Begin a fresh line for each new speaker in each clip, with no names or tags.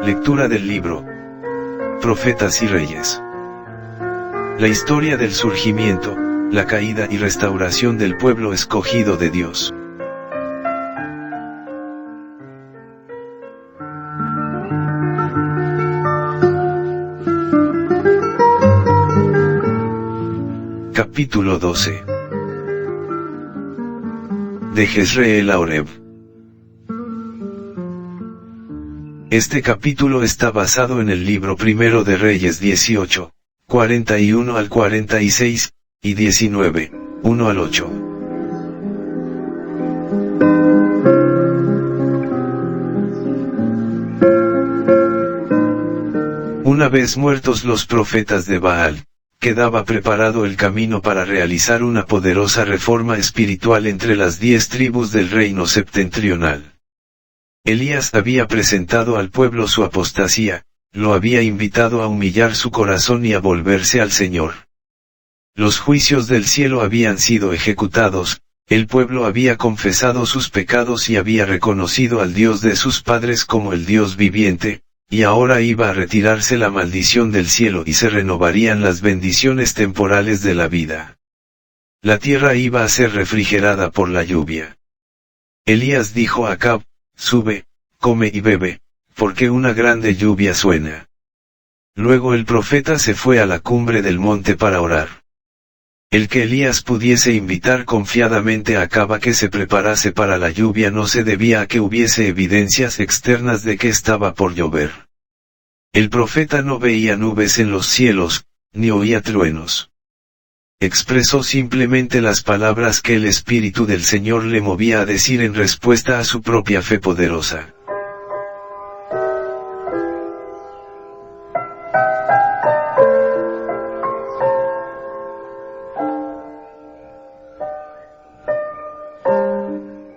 Lectura del libro Profetas y Reyes. La historia del surgimiento, la caída y restauración del pueblo escogido de Dios. Capítulo 12. De Jezreel a Oreb. Este capítulo está basado en el libro primero de Reyes 18, 41 al 46, y 19, 1 al 8. Una vez muertos los profetas de Baal, quedaba preparado el camino para realizar una poderosa reforma espiritual entre las 10 tribus del reino septentrional. Elías había presentado al pueblo su apostasía, lo había invitado a humillar su corazón y a volverse al Señor. Los juicios del cielo habían sido ejecutados, el pueblo había confesado sus pecados y había reconocido al Dios de sus padres como el Dios viviente, y ahora iba a retirarse la maldición del cielo y se renovarían las bendiciones temporales de la vida. La tierra iba a ser refrigerada por la lluvia. Elías dijo a Acab: sube, come y bebe, porque una grande lluvia suena. Luego el profeta se fue a la cumbre del monte para orar. El que Elías pudiese invitar confiadamente a Acab a que se preparase para la lluvia no se debía a que hubiese evidencias externas de que estaba por llover. El profeta no veía nubes en los cielos, ni oía truenos. Expresó simplemente las palabras que el Espíritu del Señor le movía a decir en respuesta a su propia fe poderosa.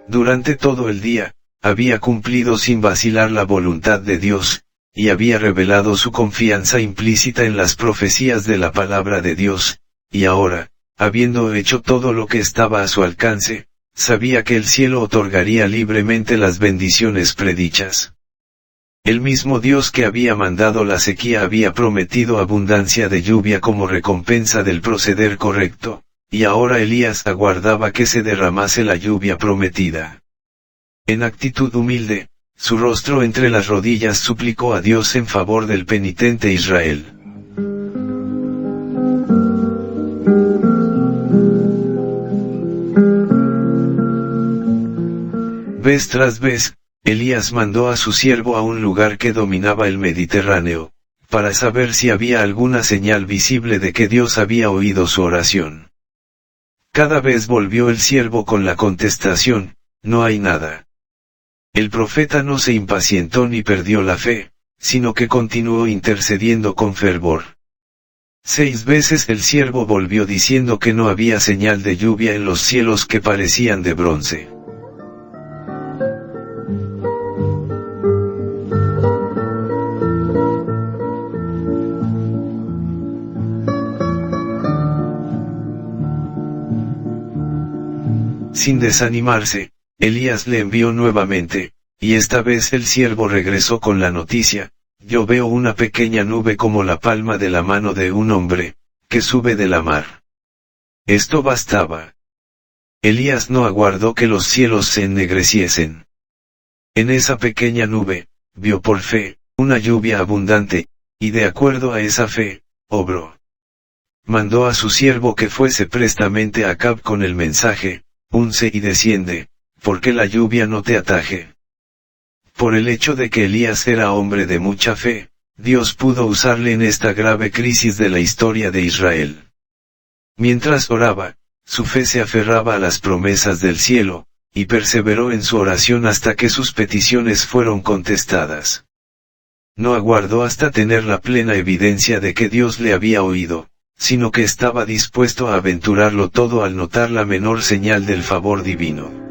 Durante todo el día, había cumplido sin vacilar la voluntad de Dios, y había revelado su confianza implícita en las profecías de la palabra de Dios. Y ahora, habiendo hecho todo lo que estaba a su alcance, sabía que el cielo otorgaría libremente las bendiciones predichas. El mismo Dios que había mandado la sequía había prometido abundancia de lluvia como recompensa del proceder correcto, y ahora Elías aguardaba que se derramase la lluvia prometida. En actitud humilde, su rostro entre las rodillas suplicó a Dios en favor del penitente Israel. Vez tras vez, Elías mandó a su siervo a un lugar que dominaba el Mediterráneo, para saber si había alguna señal visible de que Dios había oído su oración. Cada vez volvió el siervo con la contestación: no hay nada. El profeta no se impacientó ni perdió la fe, sino que continuó intercediendo con fervor. 6 veces el siervo volvió diciendo que no había señal de lluvia en los cielos que parecían de bronce. Sin desanimarse, Elías le envió nuevamente, y esta vez el siervo regresó con la noticia: yo veo una pequeña nube como la palma de la mano de un hombre, que sube de la mar. Esto bastaba. Elías no aguardó que los cielos se ennegreciesen. En esa pequeña nube, vio por fe, una lluvia abundante, y de acuerdo a esa fe, obró. Mandó a su siervo que fuese prestamente a Acab con el mensaje: unce y desciende, porque la lluvia no te ataje. Por el hecho de que Elías era hombre de mucha fe, Dios pudo usarle en esta grave crisis de la historia de Israel. Mientras oraba, su fe se aferraba a las promesas del cielo, y perseveró en su oración hasta que sus peticiones fueron contestadas. No aguardó hasta tener la plena evidencia de que Dios le había oído, sino que estaba dispuesto a aventurarlo todo al notar la menor señal del favor divino.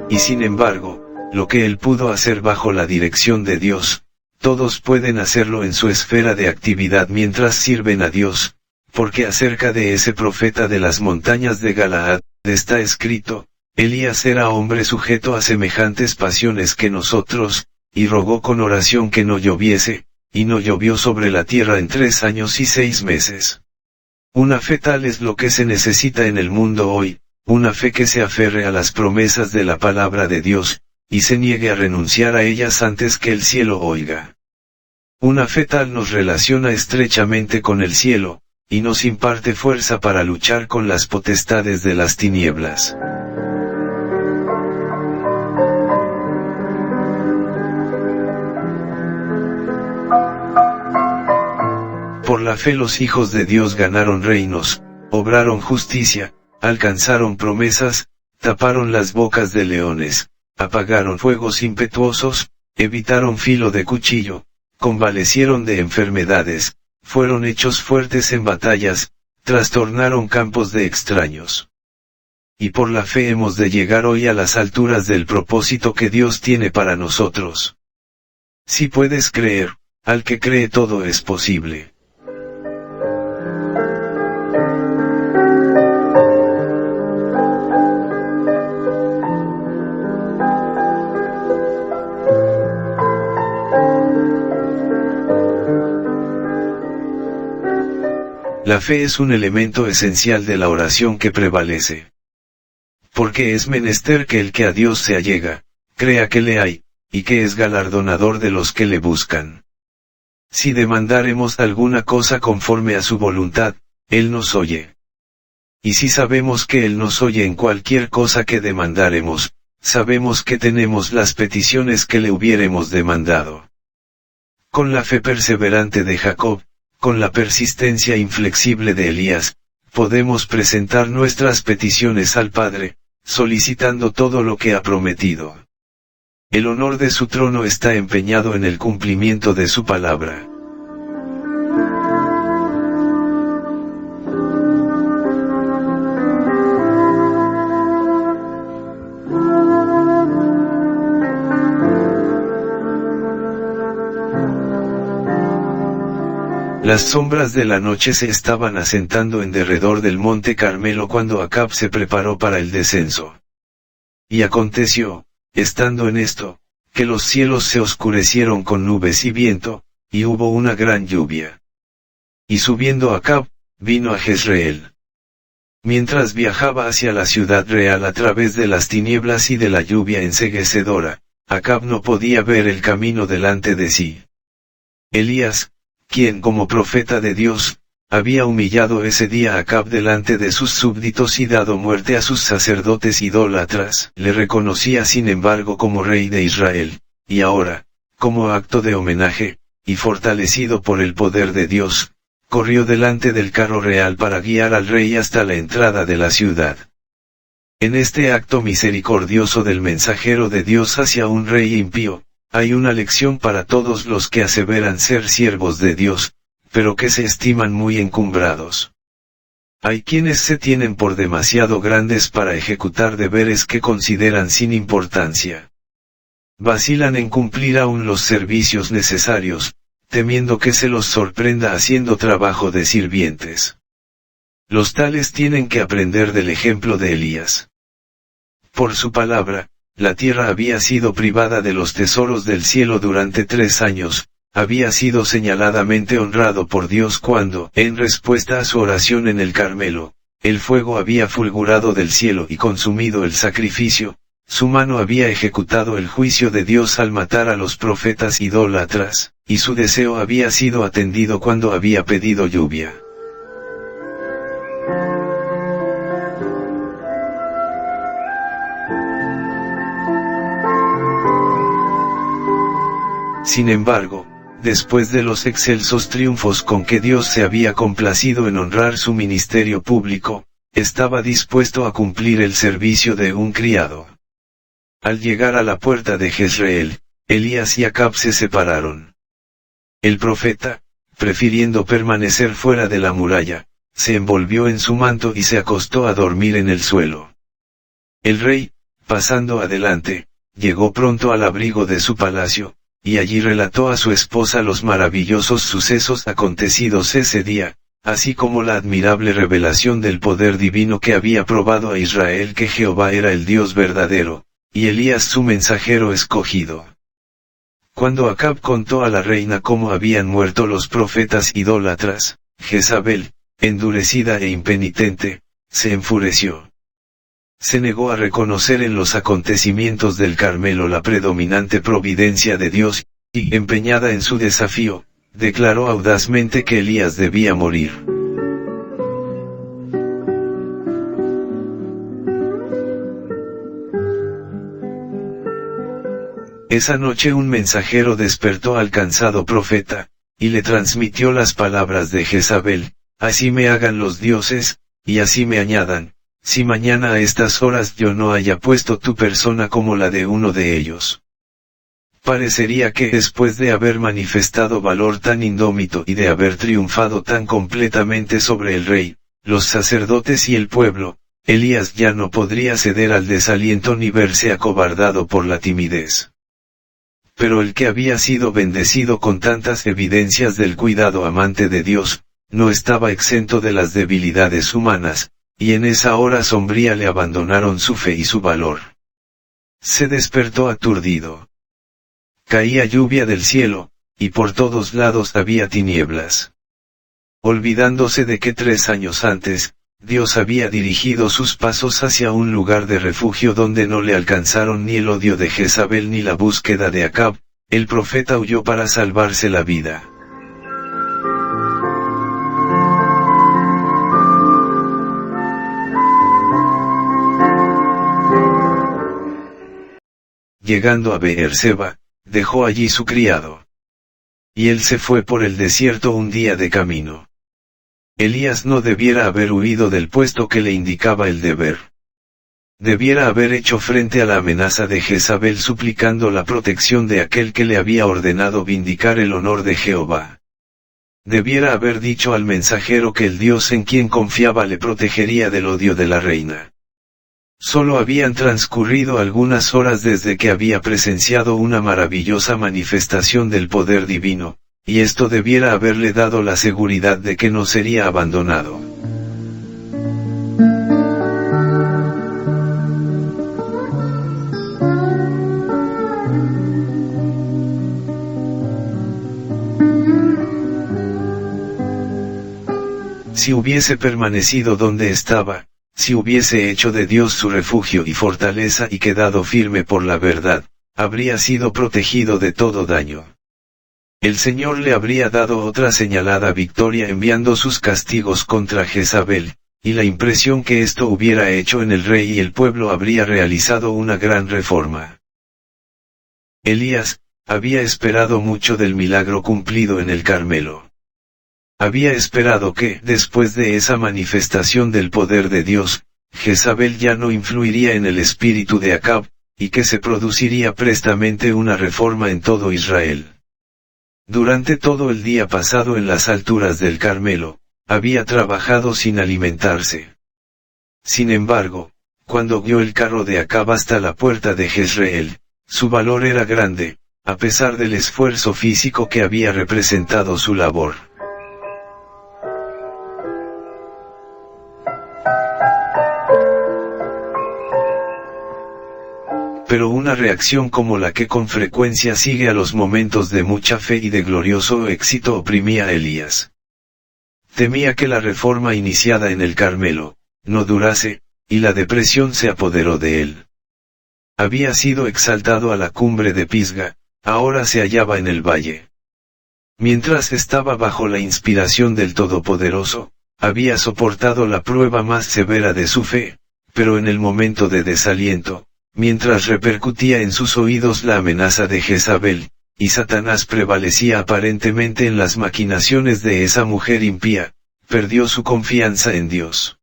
Y sin embargo, lo que él pudo hacer bajo la dirección de Dios, todos pueden hacerlo en su esfera de actividad mientras sirven a Dios, porque acerca de ese profeta de las montañas de Galaad, está escrito: Elías era hombre sujeto a semejantes pasiones que nosotros, y rogó con oración que no lloviese, y no llovió sobre la tierra en 3 años y 6 meses. Una fe tal es lo que se necesita en el mundo hoy, una fe que se aferre a las promesas de la palabra de Dios, y se niegue a renunciar a ellas antes que el cielo oiga. Una fe tal nos relaciona estrechamente con el cielo, y nos imparte fuerza para luchar con las potestades de las tinieblas. Por la fe los hijos de Dios ganaron reinos, obraron justicia, alcanzaron promesas, taparon las bocas de leones, apagaron fuegos impetuosos, evitaron filo de cuchillo, convalecieron de enfermedades, fueron hechos fuertes en batallas, trastornaron campos de extraños. Y por la fe hemos de llegar hoy a las alturas del propósito que Dios tiene para nosotros. Si puedes creer, al que cree todo es posible. La fe es un elemento esencial de la oración que prevalece. Porque es menester que el que a Dios se allega, crea que le hay, y que es galardonador de los que le buscan. Si demandáremos alguna cosa conforme a su voluntad, Él nos oye. Y si sabemos que Él nos oye en cualquier cosa que demandáremos, sabemos que tenemos las peticiones que le hubiéremos demandado. Con la fe perseverante de Jacob, con la persistencia inflexible de Elías, podemos presentar nuestras peticiones al Padre, solicitando todo lo que ha prometido. El honor de su trono está empeñado en el cumplimiento de su palabra. Las sombras de la noche se estaban asentando en derredor del monte Carmelo cuando Acab se preparó para el descenso. Y aconteció, estando en esto, que los cielos se oscurecieron con nubes y viento, y hubo una gran lluvia. Y subiendo Acab, vino a Jezreel. Mientras viajaba hacia la ciudad real a través de las tinieblas y de la lluvia enceguecedora, Acab no podía ver el camino delante de sí. Elías, quien como profeta de Dios, había humillado ese día a Acab delante de sus súbditos y dado muerte a sus sacerdotes idólatras, le reconocía sin embargo como rey de Israel, y ahora, como acto de homenaje, y fortalecido por el poder de Dios, corrió delante del carro real para guiar al rey hasta la entrada de la ciudad. En este acto misericordioso del mensajero de Dios hacia un rey impío, hay una lección para todos los que aseveran ser siervos de Dios, pero que se estiman muy encumbrados. Hay quienes se tienen por demasiado grandes para ejecutar deberes que consideran sin importancia. Vacilan en cumplir aún los servicios necesarios, temiendo que se los sorprenda haciendo trabajo de sirvientes. Los tales tienen que aprender del ejemplo de Elías. Por su palabra, la tierra había sido privada de los tesoros del cielo durante 3 años, había sido señaladamente honrado por Dios cuando, en respuesta a su oración en el Carmelo, el fuego había fulgurado del cielo y consumido el sacrificio, su mano había ejecutado el juicio de Dios al matar a los profetas idólatras, y su deseo había sido atendido cuando había pedido lluvia. Sin embargo, después de los excelsos triunfos con que Dios se había complacido en honrar su ministerio público, estaba dispuesto a cumplir el servicio de un criado. Al llegar a la puerta de Jezreel, Elías y Acab se separaron. El profeta, prefiriendo permanecer fuera de la muralla, se envolvió en su manto y se acostó a dormir en el suelo. El rey, pasando adelante, llegó pronto al abrigo de su palacio, y allí relató a su esposa los maravillosos sucesos acontecidos ese día, así como la admirable revelación del poder divino que había probado a Israel que Jehová era el Dios verdadero, y Elías su mensajero escogido. Cuando Acab contó a la reina cómo habían muerto los profetas idólatras, Jezabel, endurecida e impenitente, se enfureció. Se negó a reconocer en los acontecimientos del Carmelo la predominante providencia de Dios, y empeñada en su desafío, declaró audazmente que Elías debía morir. Esa noche un mensajero despertó al cansado profeta, y le transmitió las palabras de Jezabel: así me hagan los dioses, y así me añadan, si mañana a estas horas yo no haya puesto tu persona como la de uno de ellos. Parecería que después de haber manifestado valor tan indómito y de haber triunfado tan completamente sobre el rey, los sacerdotes y el pueblo, Elías ya no podría ceder al desaliento ni verse acobardado por la timidez. Pero el que había sido bendecido con tantas evidencias del cuidado amante de Dios, no estaba exento de las debilidades humanas, y en esa hora sombría le abandonaron su fe y su valor. Se despertó aturdido. Caía lluvia del cielo, y por todos lados había tinieblas. Olvidándose de que 3 años antes, Dios había dirigido sus pasos hacia un lugar de refugio donde no le alcanzaron ni el odio de Jezabel ni la búsqueda de Acab, el profeta huyó para salvarse la vida. Llegando a Beerseba, dejó allí su criado. Y él se fue por el desierto un día de camino. Elías no debiera haber huido del puesto que le indicaba el deber. Debiera haber hecho frente a la amenaza de Jezabel suplicando la protección de aquel que le había ordenado vindicar el honor de Jehová. Debiera haber dicho al mensajero que el Dios en quien confiaba le protegería del odio de la reina. Solo habían transcurrido algunas horas desde que había presenciado una maravillosa manifestación del poder divino, y esto debiera haberle dado la seguridad de que no sería abandonado. Si hubiese permanecido donde estaba, si hubiese hecho de Dios su refugio y fortaleza y quedado firme por la verdad, habría sido protegido de todo daño. El Señor le habría dado otra señalada victoria enviando sus castigos contra Jezabel, y la impresión que esto hubiera hecho en el rey y el pueblo habría realizado una gran reforma. Elías había esperado mucho del milagro cumplido en el Carmelo. Había esperado que, después de esa manifestación del poder de Dios, Jezabel ya no influiría en el espíritu de Acab, y que se produciría prestamente una reforma en todo Israel. Durante todo el día pasado en las alturas del Carmelo, había trabajado sin alimentarse. Sin embargo, cuando guió el carro de Acab hasta la puerta de Jezreel, su valor era grande, a pesar del esfuerzo físico que había representado su labor. Pero una reacción como la que con frecuencia sigue a los momentos de mucha fe y de glorioso éxito oprimía a Elías. Temía que la reforma iniciada en el Carmelo no durase, y la depresión se apoderó de él. Había sido exaltado a la cumbre de Pisga, ahora se hallaba en el valle. Mientras estaba bajo la inspiración del Todopoderoso, había soportado la prueba más severa de su fe, pero en el momento de desaliento, mientras repercutía en sus oídos la amenaza de Jezabel, y Satanás prevalecía aparentemente en las maquinaciones de esa mujer impía, perdió su confianza en Dios.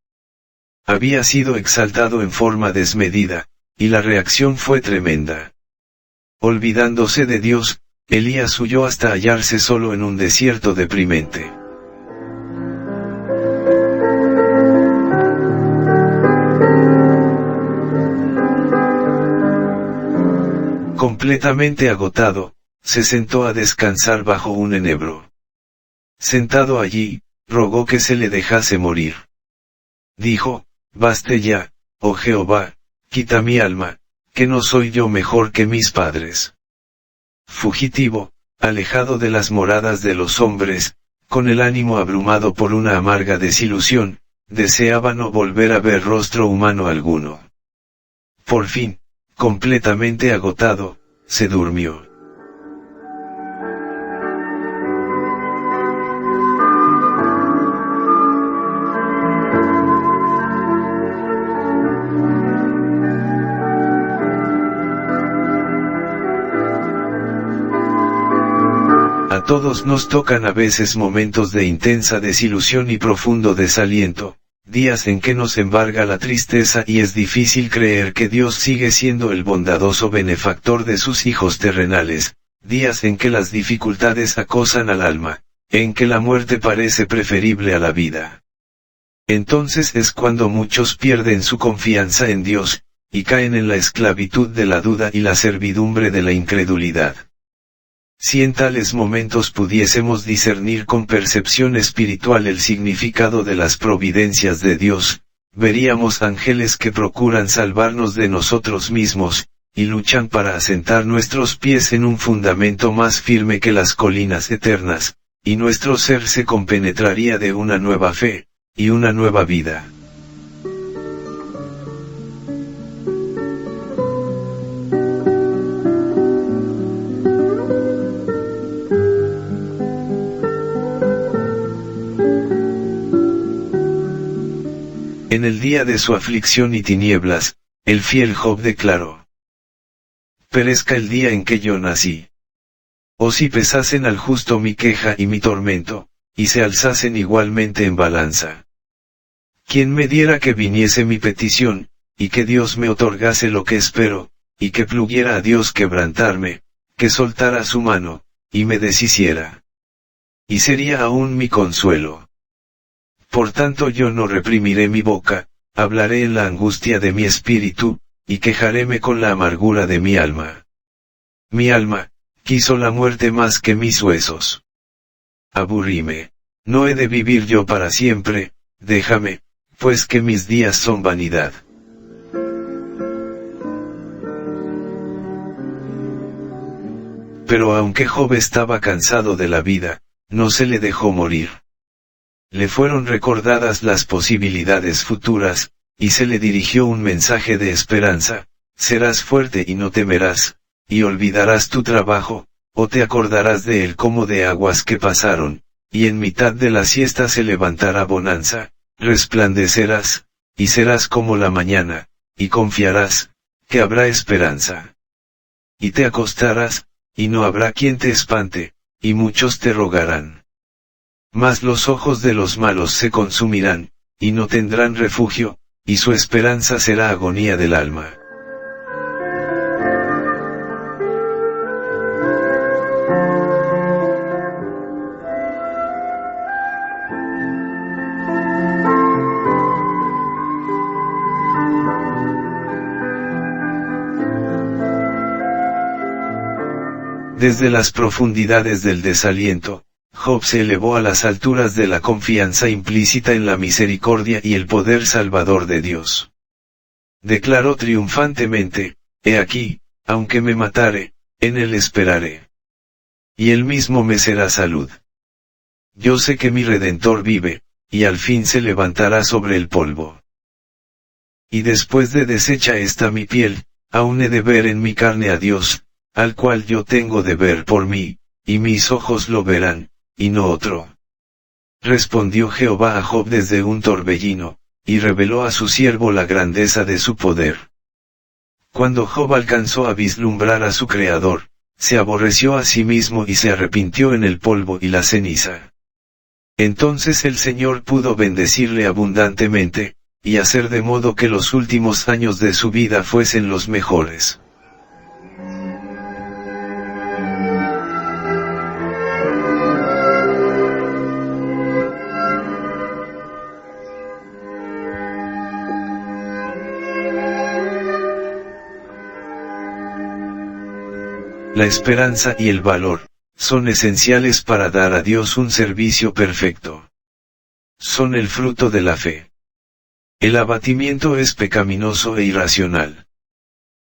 Había sido exaltado en forma desmedida, y la reacción fue tremenda. Olvidándose de Dios, Elías huyó hasta hallarse solo en un desierto deprimente. Completamente agotado, se sentó a descansar bajo un enebro. Sentado allí, rogó que se le dejase morir. Dijo, baste ya, oh Jehová, quita mi alma, que no soy yo mejor que mis padres. Fugitivo, alejado de las moradas de los hombres, con el ánimo abrumado por una amarga desilusión, deseaba no volver a ver rostro humano alguno. Por fin, completamente agotado, se durmió. A todos nos tocan a veces momentos de intensa desilusión y profundo desaliento, días en que nos embarga la tristeza y es difícil creer que Dios sigue siendo el bondadoso benefactor de sus hijos terrenales, días en que las dificultades acosan al alma, en que la muerte parece preferible a la vida. Entonces es cuando muchos pierden su confianza en Dios, y caen en la esclavitud de la duda y la servidumbre de la incredulidad. Si en tales momentos pudiésemos discernir con percepción espiritual el significado de las providencias de Dios, veríamos ángeles que procuran salvarnos de nosotros mismos, y luchan para asentar nuestros pies en un fundamento más firme que las colinas eternas, y nuestro ser se compenetraría de una nueva fe, y una nueva vida. En el día de su aflicción y tinieblas, el fiel Job declaró: perezca el día en que yo nací. O si pesasen al justo mi queja y mi tormento, y se alzasen igualmente en balanza. ¿Quién me diera que viniese mi petición, y que Dios me otorgase lo que espero, y que pluguiera a Dios quebrantarme, que soltara su mano, y me deshiciera? Y sería aún mi consuelo. Por tanto yo no reprimiré mi boca, hablaré en la angustia de mi espíritu, y quejaréme con la amargura de mi alma. Mi alma quiso la muerte más que mis huesos. Aburríme. No he de vivir yo para siempre, déjame, pues que mis días son vanidad. Pero aunque Job estaba cansado de la vida, no se le dejó morir. Le fueron recordadas las posibilidades futuras, y se le dirigió un mensaje de esperanza: serás fuerte y no temerás, y olvidarás tu trabajo, o te acordarás de él como de aguas que pasaron, y en mitad de la siesta se levantará bonanza, resplandecerás, y serás como la mañana, y confiarás, que habrá esperanza. Y te acostarás, y no habrá quien te espante, y muchos te rogarán. Mas los ojos de los malos se consumirán, y no tendrán refugio, y su esperanza será agonía del alma. Desde las profundidades del desaliento, Job se elevó a las alturas de la confianza implícita en la misericordia y el poder salvador de Dios. Declaró triunfantemente: he aquí, aunque me matare, en él esperaré. Y él mismo me será salud. Yo sé que mi Redentor vive, y al fin se levantará sobre el polvo. Y después de deshecha esta mi piel, aún he de ver en mi carne a Dios, al cual yo tengo de ver por mí, y mis ojos lo verán, y no otro. Respondió Jehová a Job desde un torbellino, y reveló a su siervo la grandeza de su poder. Cuando Job alcanzó a vislumbrar a su Creador, se aborreció a sí mismo y se arrepintió en el polvo y la ceniza. Entonces el Señor pudo bendecirle abundantemente, y hacer de modo que los últimos años de su vida fuesen los mejores. La esperanza y el valor son esenciales para dar a Dios un servicio perfecto. son el fruto de la fe. El abatimiento es pecaminoso e irracional.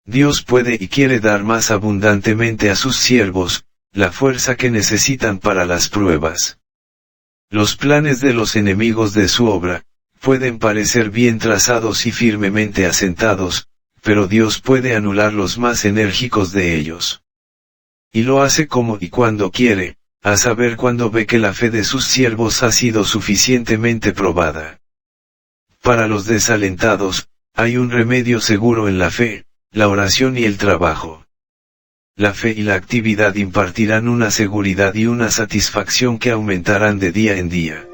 Dios puede y quiere dar más abundantemente a sus siervos, la fuerza que necesitan para las pruebas. Los planes de los enemigos de su obra, pueden parecer bien trazados y firmemente asentados, pero Dios puede anular los más enérgicos de ellos. Y lo hace como y cuando quiere, a saber cuando ve que la fe de sus siervos ha sido suficientemente probada. Para los desalentados, hay un remedio seguro en la fe, la oración y el trabajo. La fe y la actividad impartirán una seguridad y una satisfacción que aumentarán de día en día.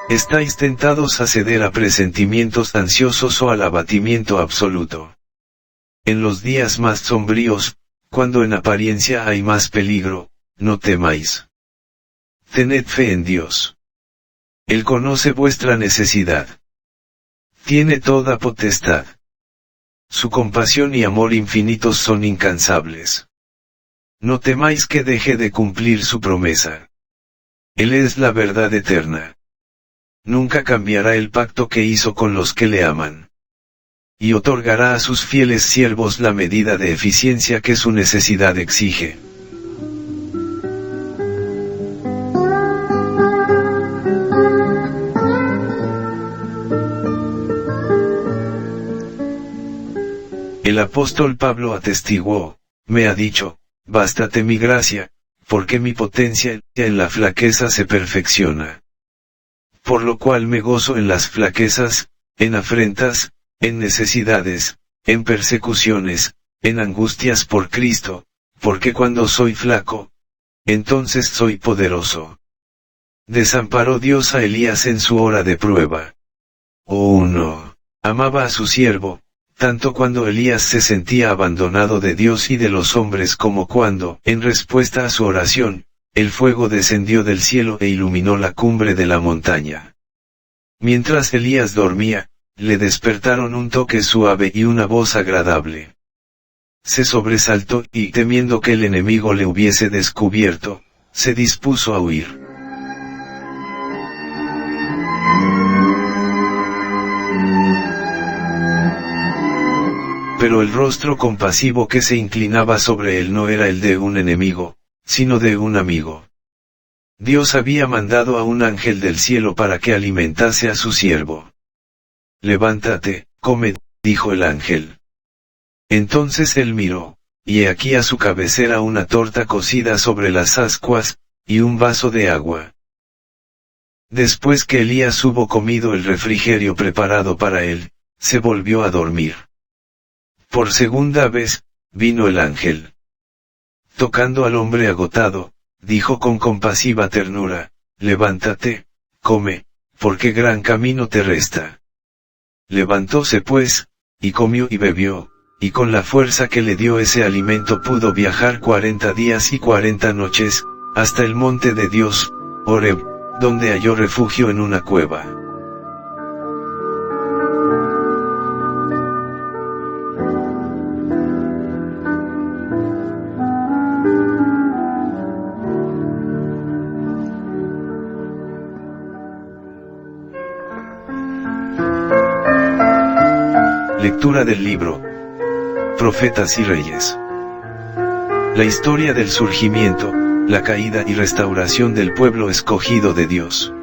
¿Estáis tentados a ceder a presentimientos ansiosos o al abatimiento absoluto? En los días más sombríos, cuando en apariencia hay más peligro, no temáis. Tened fe en Dios. Él conoce vuestra necesidad. Tiene toda potestad. Su compasión y amor infinitos son incansables. No temáis que deje de cumplir su promesa. Él es la verdad eterna. Nunca cambiará el pacto que hizo con los que le aman. Y otorgará a sus fieles siervos la medida de eficiencia que su necesidad exige. El apóstol Pablo atestiguó, me ha dicho, bástate mi gracia, porque mi potencia en la flaqueza se perfecciona. Por lo cual me gozo en las flaquezas, en afrentas, en necesidades, en persecuciones, en angustias por Cristo, porque cuando soy flaco, entonces soy poderoso. Desamparó Dios a Elías en su hora de prueba. Oh no, amaba a su siervo, tanto cuando Elías se sentía abandonado de Dios y de los hombres como cuando, en respuesta a su oración, el fuego descendió del cielo e iluminó la cumbre de la montaña. Mientras Elías dormía, le despertaron un toque suave y una voz agradable. Se sobresaltó y, temiendo que el enemigo le hubiese descubierto, se dispuso a huir. Pero el rostro compasivo que se inclinaba sobre él no era el de un enemigo, sino de un amigo. Dios había mandado a un ángel del cielo para que alimentase a su siervo. Levántate, come, dijo el ángel. Entonces él miró, y he aquí a su cabecera una torta cocida sobre las ascuas, y un vaso de agua. Después que Elías hubo comido el refrigerio preparado para él, se volvió a dormir. Por segunda vez, vino el ángel. Tocando al hombre agotado, dijo con compasiva ternura, levántate, come, porque gran camino te resta. Levantóse pues, y comió y bebió, y con la fuerza que le dio ese alimento pudo viajar 40 días y 40 noches, hasta el monte de Dios, Horeb, donde halló refugio en una cueva. Lectura del libro Profetas y Reyes. La historia del surgimiento, la caída y restauración del pueblo escogido de Dios.